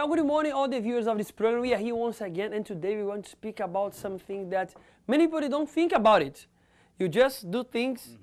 Well, good morning, all the viewers of this program. We are here once again, and today we want to speak about something that many people don't think about it. You just do things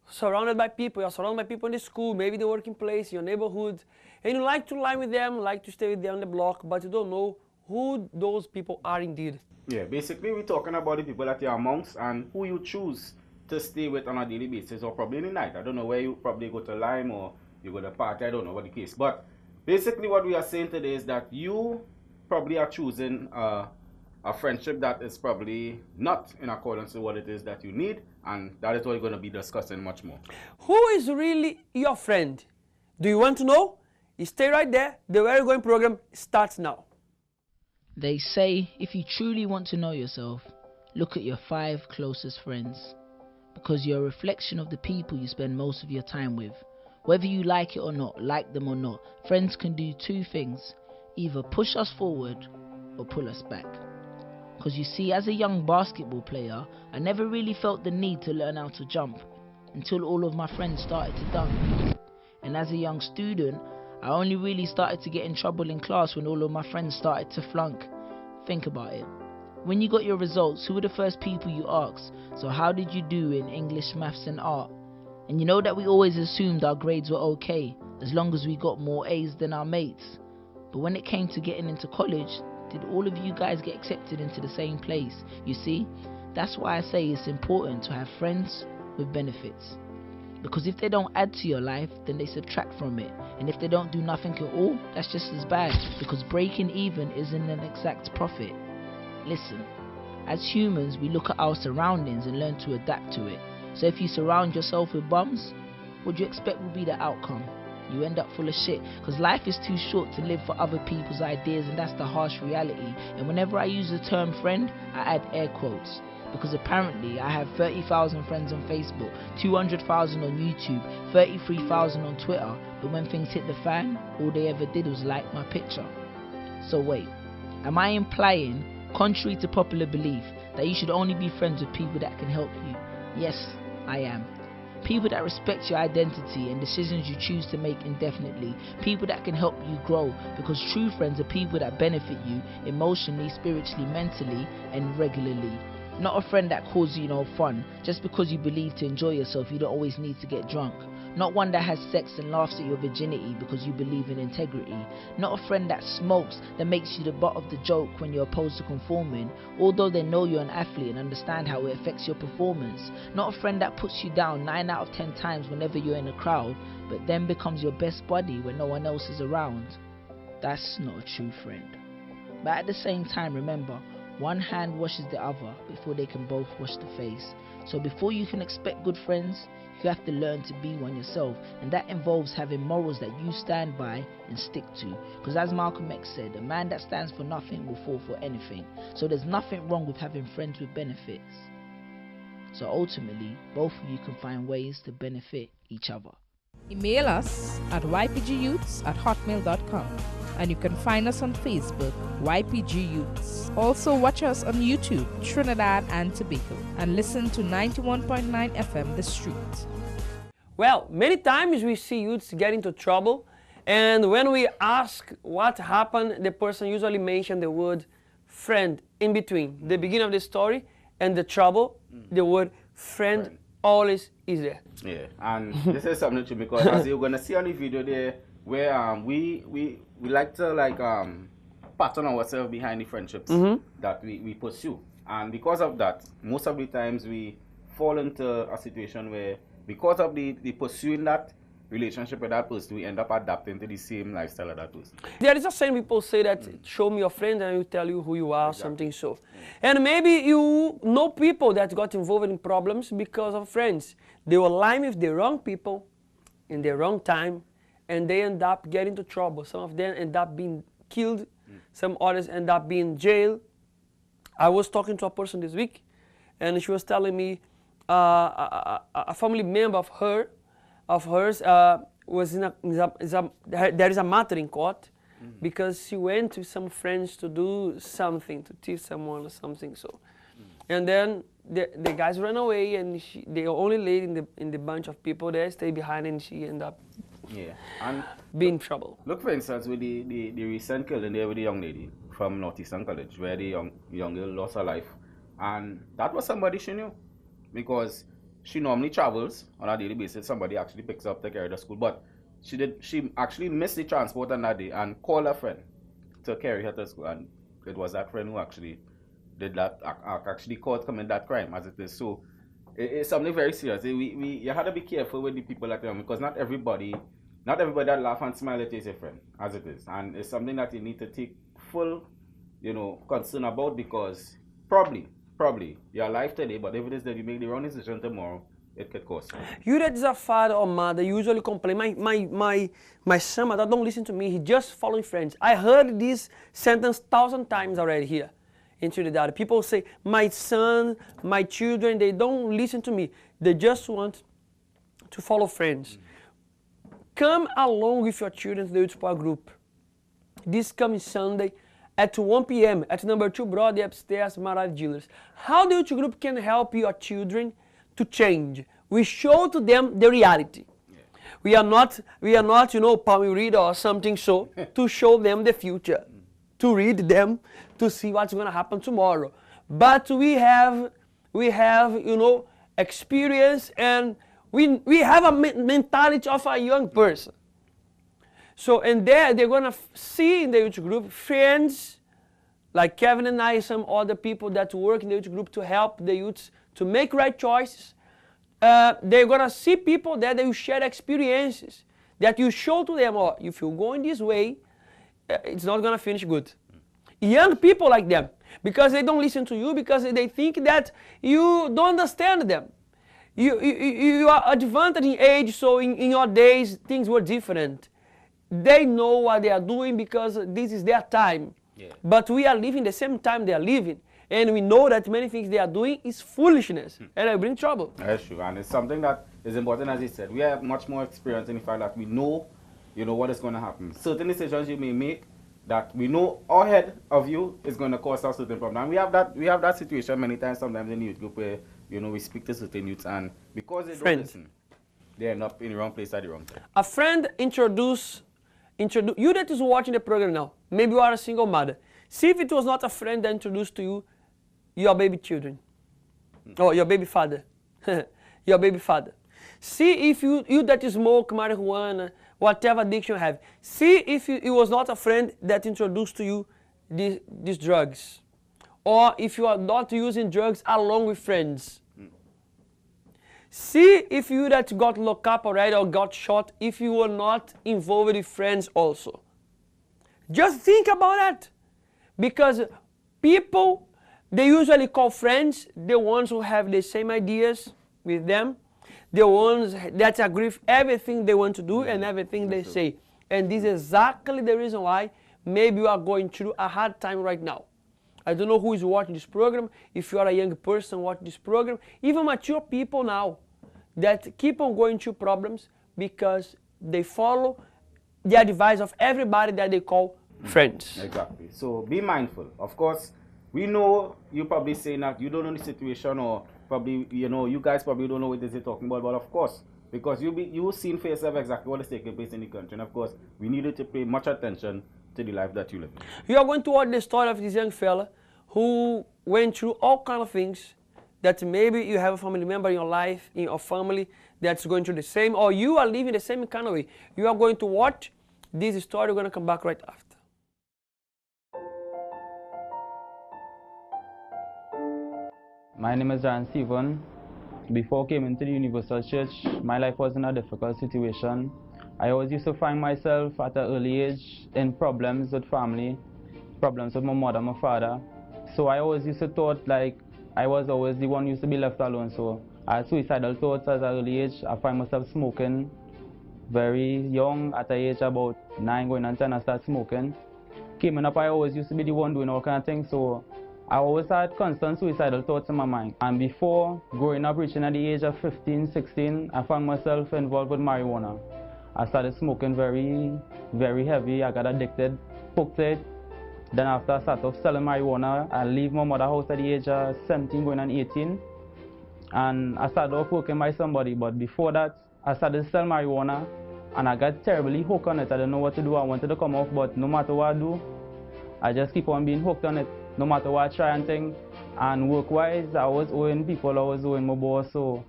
surrounded by people. You're surrounded by people in the school, maybe the working place, your neighborhood, and you like to lie with them, like to stay with them on the block, but you don't know who those people are indeed. Yeah, basically we're talking about the people that you're amongst and who you choose to stay with on a daily basis or probably in the night. I don't know where you probably go to Lime or you go to party, I don't know what the case. But basically what we are saying today is that you probably are choosing a friendship that is probably not in accordance with what it is that you need, and that is what we're going to be discussing much more. Who is really your friend? Do you want to know? Stay right there. The Where You Going program starts now. They say if you truly want to know yourself, look at your 5 closest friends, because you're a reflection of the people you spend most of your time with. Whether you like it or not, like them or not, friends can do 2 things: either push us forward or pull us back. Because you see, as a young basketball player, I never really felt the need to learn how to jump until all of my friends started to dunk. And as a young student, I only really started to get in trouble in class when all of my friends started to flunk. Think about it. When you got your results, who were the first people you asked? So how did you do in English, maths and art? And you know that we always assumed our grades were okay, as long as we got more A's than our mates. But when it came to getting into college, did all of you guys get accepted into the same place? You see, that's why I say it's important to have friends with benefits. Because if they don't add to your life, then they subtract from it. And if they don't do nothing at all, that's just as bad, because breaking even isn't an exact profit. Listen, as humans, we look at our surroundings and learn to adapt to it. So if you surround yourself with bums, what do you expect will be the outcome? You end up full of shit, because life is too short to live for other people's ideas, and that's the harsh reality. And whenever I use the term friend, I add air quotes, because apparently I have 30,000 friends on Facebook, 200,000 on YouTube, 33,000 on Twitter, but when things hit the fan, all they ever did was like my picture. So wait, am I implying, contrary to popular belief, that you should only be friends with people that can help you? Yes, I am. People that respect your identity and decisions you choose to make indefinitely. People that can help you grow, because true friends are people that benefit you emotionally, spiritually, mentally, and regularly. Not a friend that causes you no fun. Just because you believe to enjoy yourself, you don't always need to get drunk. Not one that has sex and laughs at your virginity because you believe in integrity. Not a friend that smokes, that makes you the butt of the joke when you're opposed to conforming, although they know you're an athlete and understand how it affects your performance. Not a friend that puts you down 9 out of 10 times whenever you're in a crowd, but then becomes your best buddy when no one else is around. That's not a true friend. But at the same time, remember, one hand washes the other before they can both wash the face. So before you can expect good friends, you have to learn to be one yourself, and that involves having morals that you stand by and stick to. Because as Malcolm X said, a man that stands for nothing will fall for anything. So there's nothing wrong with having friends with benefits. So ultimately, both of you can find ways to benefit each other. Email us at ypgyouths@hotmail.com, and you can find us on Facebook, YPG Youths. Also watch us on YouTube, Trinidad and Tobago, and listen to 91.9 FM The Street. Well, many times we see youths get into trouble, and when we ask what happened, the person usually mentions the word friend in between the beginning of the story and the trouble. The word friend always is there. Yeah, and this is something to, because as you're gonna see on the video there, where we like to pattern ourselves behind the friendships that we pursue, and because of that, most of the times we fall into a situation where, because of the pursuing that relationship with that person, we end up adapting to the same lifestyle of that person. There is a saying people say that show me your friend and I will tell you who you are, something so. And maybe you know people that got involved in problems because of friends. They were lying with the wrong people in the wrong time, and they end up getting into trouble. Some of them end up being killed, some others end up being jailed. I was talking to a person this week, and she was telling me a family member of hers was there is a matter in court because she went to some friends to do something, to teach someone or something so. And then the guys ran away, and the only lady in the bunch of people there stayed behind, and she ended up Yeah. And be in trouble. look, for instance, with the recent killing there with the young lady from Northeastern College, where the young girl lost her life. And that was somebody she knew. Because she normally travels on a daily basis. Somebody actually picks her up, take her to school. But she actually missed the transport on that day and called her friend to carry her to school. And it was that friend who actually did that, actually caught commit that crime as it is. So it's something very serious. You have to be careful with the people that you because not everybody that laugh and smile at you is a friend, as it is. And it's something that you need to take full, concern about, because probably you're alive today, but if it is that you make the wrong decision tomorrow, it could cost you. You that is a father or mother usually complain, my son, mother don't listen to me, he just following friends. I heard this sentence 1,000 times already here in Trinidad. People say, my son, my children, they don't listen to me. They just want to follow friends. Come along with your children to the youth support group. This coming Sunday at 1 p.m. at number 2 Broadway upstairs, Marad Dealers. How the youth group can help your children to change? We show to them the reality. We are not, palm reader or something so, to show them the future, to read them, to see what's going to happen tomorrow. But we have, experience, and we have a mentality of a young person. So, and there they're going to see in the youth group friends like Kevin and I, some other people that work in the youth group to help the youths to make right choices. They're going to see people there that you share experiences, that you show to them, oh, if you're going this way, it's not going to finish good. Young people like them, because they don't listen to you, because they think that you don't understand them. You are advanced in age, so in your days, things were different. They know what they are doing because this is their time. Yeah. But we are living the same time they are living. And we know that many things they are doing is foolishness. And it brings trouble. That's true. And it's something that is important, as you said. We have much more experience in the fact that we know, what is going to happen. Certain decisions you may make that we know ahead of you is going to cause us certain problem. And we have that situation many times sometimes in the youth group where, we speak to certain youths, and because they don't listen, they end up in the wrong place at the wrong time. A friend introduce you that is watching the program now, maybe you are a single mother. See if it was not a friend that introduced to you your baby children. Or your baby father. Your baby father. See if you that smoke marijuana, whatever addiction you have. See if it was not a friend that introduced to you these drugs. Or if you are not using drugs along with friends. See if you that got locked up already or got shot, if you were not involved with friends also. Just think about that. Because people, they usually call friends the ones who have the same ideas with them, the ones that agree with everything they want to do and everything they say. And this is exactly the reason why maybe you are going through a hard time right now. I don't know who is watching this program, if you are a young person watching this program, even mature people now that keep on going through problems because they follow the advice of everybody that they call friends. Exactly. So be mindful. Of course, we know you probably saying that you don't know the situation, or probably, you guys probably don't know what this is talking about, but of course, because you've seen for yourself exactly what is taking place in the country, and of course, we needed to pay much attention to the life that you live. You are going to watch the story of this young fella who went through all kind of things that maybe you have a family member in your life, in your family, that's going through the same, or you are living the same kind of way. You are going to watch this story. We're going to come back right after. My name is Jan Stephen. Before I came into the Universal Church, my life was in a difficult situation. I always used to find myself at an early age in problems with family, problems with my mother, my father. So I always used to thought like I was always the one who used to be left alone. So I had suicidal thoughts at an early age. I find myself smoking very young. At the age about 9 going on 10, I started smoking. Coming up, I always used to be the one doing all kind of things. So I always had constant suicidal thoughts in my mind. And before growing up, reaching at the age of 15, 16, I found myself involved with marijuana. I started smoking very, very heavy. I got addicted, hooked it. Then after I started off selling marijuana, I leave my mother's house at the age of 17 going on 18. And I started off working by somebody. But before that, I started to sell marijuana. and I got terribly hooked on it. I didn't know what to do. I wanted to come off, but no matter what I do, I just keep on being hooked on it, no matter what I try and think. And work-wise, I was owing people, I was owing my boss, so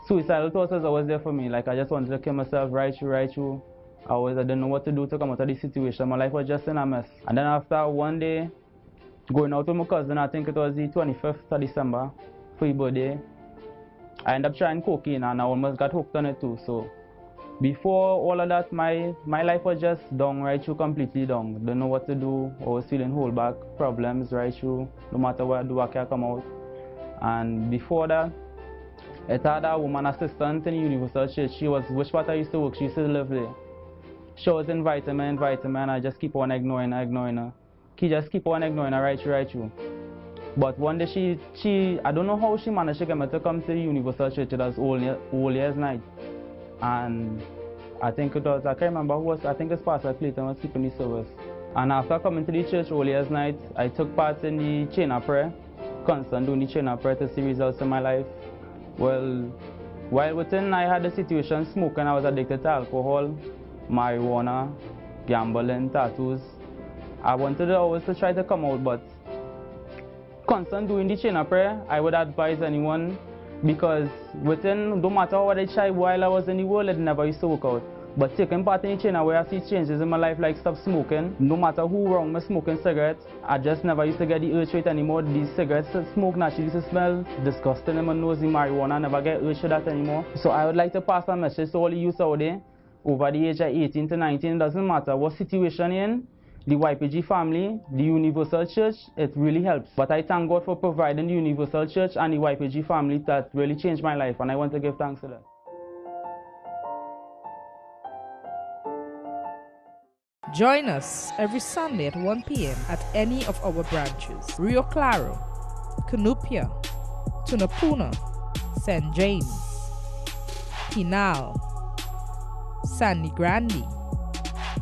suicidal thoughts was always there for me. Like, I just wanted to kill myself right through. I didn't know what to do to come out of this situation. My life was just in a mess. And then after one day, going out with my cousin, I think it was the 25th of December, for his birthday, I ended up trying cocaine and I almost got hooked on it too. So before all of that, my life was just down right through, completely down. Didn't know what to do. I was feeling hold back, problems right through. No matter what I do, I can't come out. And before that, I had a woman assistant in the Universal Church. She was, which part I used to work, she used to live there. She was inviting me, and I just keep on ignoring her. She just keep on ignoring her right through. But one day she I don't know how she managed to get me to come to the Universal Church. It was all year's night. And I think it was, I can't remember who was, I think it's Pastor Clayton was keeping the service. And after coming to the church all year's night, I took part in the chain of prayer, constant doing the chain of prayer to see results in my life. Well, while within I had the situation smoking, I was addicted to alcohol, marijuana, gambling, tattoos. I wanted always to try to come out, but constant doing the chain of prayer, I would advise anyone, because within, no matter what I tried while I was in the world, it never used to work out. But taking part in the chain where I see changes in my life, like stop smoking, no matter who around me smoking cigarettes, I just never used to get the urge to it anymore. These cigarettes smoke naturally used to smell disgusting in my nose. The marijuana, I never get urge to that anymore. So I would like to pass a message to all the youth out there, over the age of 18 to 19, it doesn't matter what situation you're in, the YPG family, the Universal Church, it really helps. But I thank God for providing the Universal Church and the YPG family that really changed my life, and I want to give thanks to that. Join us every Sunday at 1 p.m. at any of our branches: Rio Claro, Cunupia, Tunapuna, St. James, Pinal, Sandy Grande,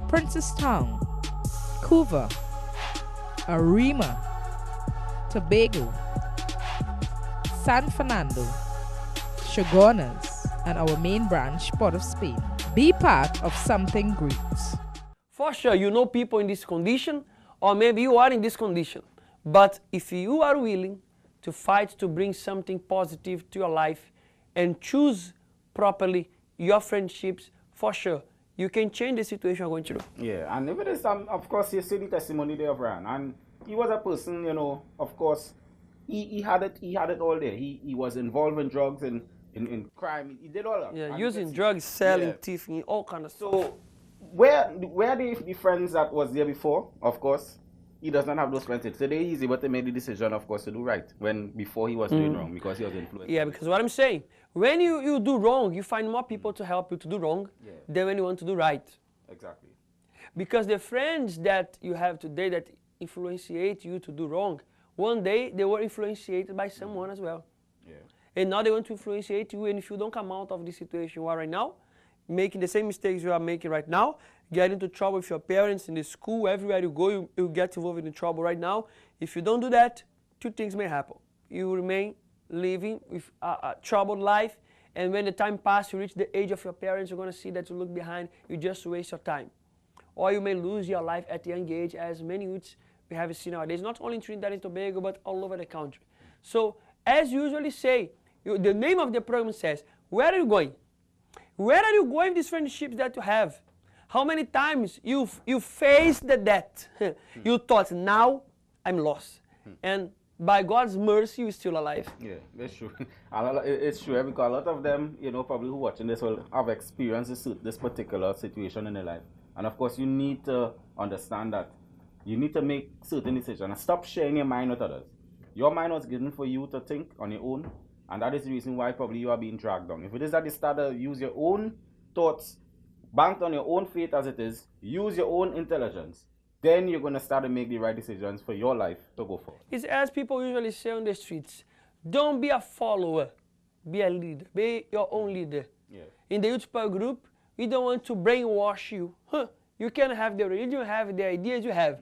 Princestown, Couva, Arima, Tobago, San Fernando, Chagonas, and our main branch, Port of Spain. Be part of something great. For sure, you know people in this condition, or maybe you are in this condition. But if you are willing to fight to bring something positive to your life and choose properly your friendships, for sure, you can change the situation you're going through. Yeah, and even this, of course, you see the testimony there of Ryan, and he was a person, you know, of course, he had it all there. He was involved in drugs and in crime. He did all that. Yeah, using drugs, selling, thieving, all kind of stuff. So, where the friends that was there before, of course, he does not have those friends. Today he's able to make the decision, of course, to do right, when before he was doing wrong, because he was influenced. Yeah, because what I'm saying, when you do wrong, you find more people to help you to do wrong than when you want to do right. Exactly. Because the friends that you have today that influenciate you to do wrong, one day they were influenciated by someone as well. Yeah. And now they want to influenciate you, and if you don't come out of the situation you are right now, making the same mistakes you are making right now, get into trouble with your parents, in the school, everywhere you go, you get involved in trouble right now. If you don't do that, two things may happen. You remain living with a troubled life, and when the time passes, you reach the age of your parents, you're going to see that you look behind, you just waste your time. Or you may lose your life at a young age, as many youths we have seen nowadays, not only in Trinidad and Tobago, but all over the country. So, as you usually say, the name of the program says, where are you going? Where are you going with these friendships that you have? How many times you faced the death? You thought, now I'm lost. And by God's mercy, you're still alive. Yeah, that's true. It's true, because a lot of them, you know, probably who watching this will have experienced this particular situation in their life. And of course, you need to understand that you need to make certain decisions and stop sharing your mind with others. Your mind was given for you to think on your own, and that is the reason why probably you are being dragged down. If it is that you start to use your own thoughts, banked on your own faith as it is, use your own intelligence, then you're going to start to make the right decisions for your life to go forward. It's as people usually say on the streets, don't be a follower, be a leader, be your own leader. Yeah. In the youth power group, we don't want to brainwash you. You can have the religion, you have the ideas you have.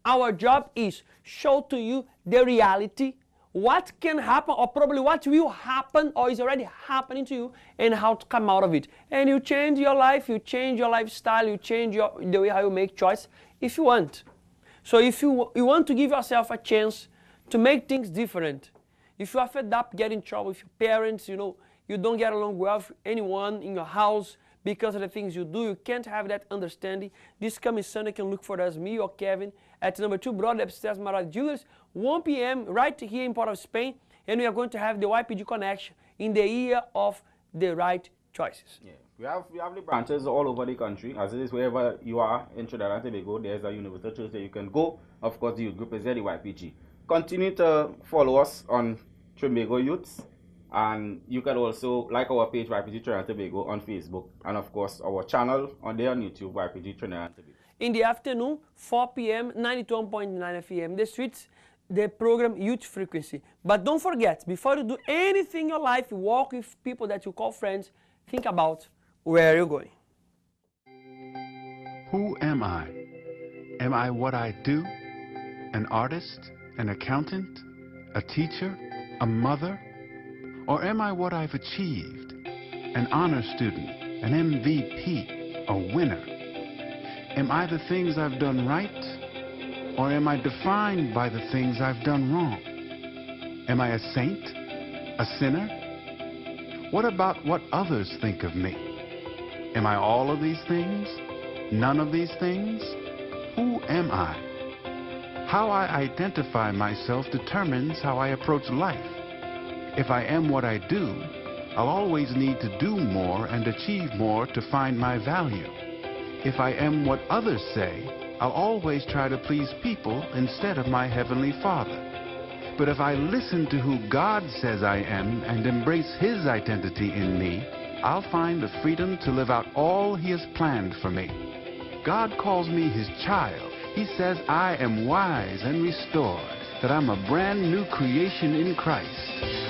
Our job is show to you the reality, what can happen, or probably what will happen or is already happening to you, and how to come out of it. And you change your life, you change your lifestyle, you change the way how you make choice if you want. So if you want to give yourself a chance to make things different, if you are fed up getting in trouble with your parents, you know, you don't get along well with anyone in your house because of the things you do, you can't have that understanding, this coming Sunday you can look for us, me or Kevin, at number 2 Broad upstairs, Marad Julius, 1 p.m. right here in Port of Spain, and we are going to have the YPG Connection in the year of the right choices. Yeah. We have the branches all over the country, as it is wherever you are in Trinidad and Tobago, there's a universal church that you can go. Of course, the youth group is there, the YPG. Continue to follow us on Trinbago Youths, and you can also like our page YPG Trinidad and Tobago on Facebook, and of course our channel on there on YouTube, YPG Trinidad and Tobago. In the afternoon, 4 p.m., 91.9 FM, the streets, the program Youth Frequency. But don't forget, before you do anything in your life, walk with people that you call friends, think about where you're going. Who am I? Am I what I do? An artist? An accountant? A teacher? A mother? Or am I what I've achieved? An honor student? An MVP? A winner? Am I the things I've done right? Or am I defined by the things I've done wrong? Am I a saint? A sinner? What about what others think of me? Am I all of these things? None of these things? Who am I? How I identify myself determines how I approach life. If I am what I do, I'll always need to do more and achieve more to find my value. If I am what others say, I'll always try to please people instead of my Heavenly Father. But if I listen to who God says I am and embrace His identity in me, I'll find the freedom to live out all He has planned for me. God calls me His child. He says I am wise and restored, that I'm a brand new creation in Christ.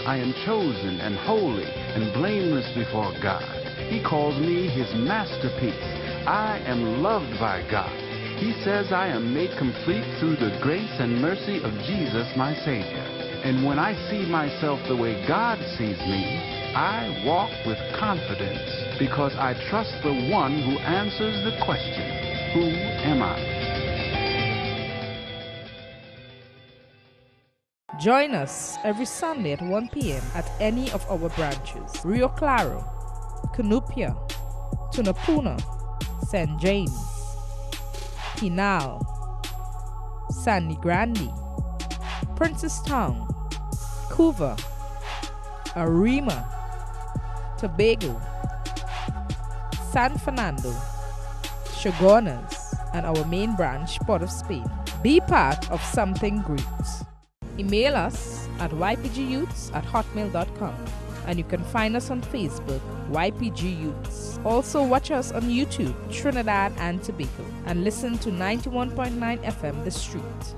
I am chosen and holy and blameless before God. He calls me His masterpiece. I am loved by God. He says I am made complete through the grace and mercy of Jesus, my Savior. And when I see myself the way God sees me, I walk with confidence because I trust the one who answers the question, who am I? Join us every Sunday at 1 p.m. at any of our branches: Rio Claro, Cunupia, Tunapuna, St. James, Pinal, Sandy Grande, Princestown, Couva, Arima, Tobago, San Fernando, Chaguanas, and our main branch, Port of Spain. Be part of something great. Email us at ypgyouths@hotmail.com, and you can find us on Facebook, YPG Youths. Also watch us on YouTube, Trinidad and Tobago, and listen to 91.9 FM The Street.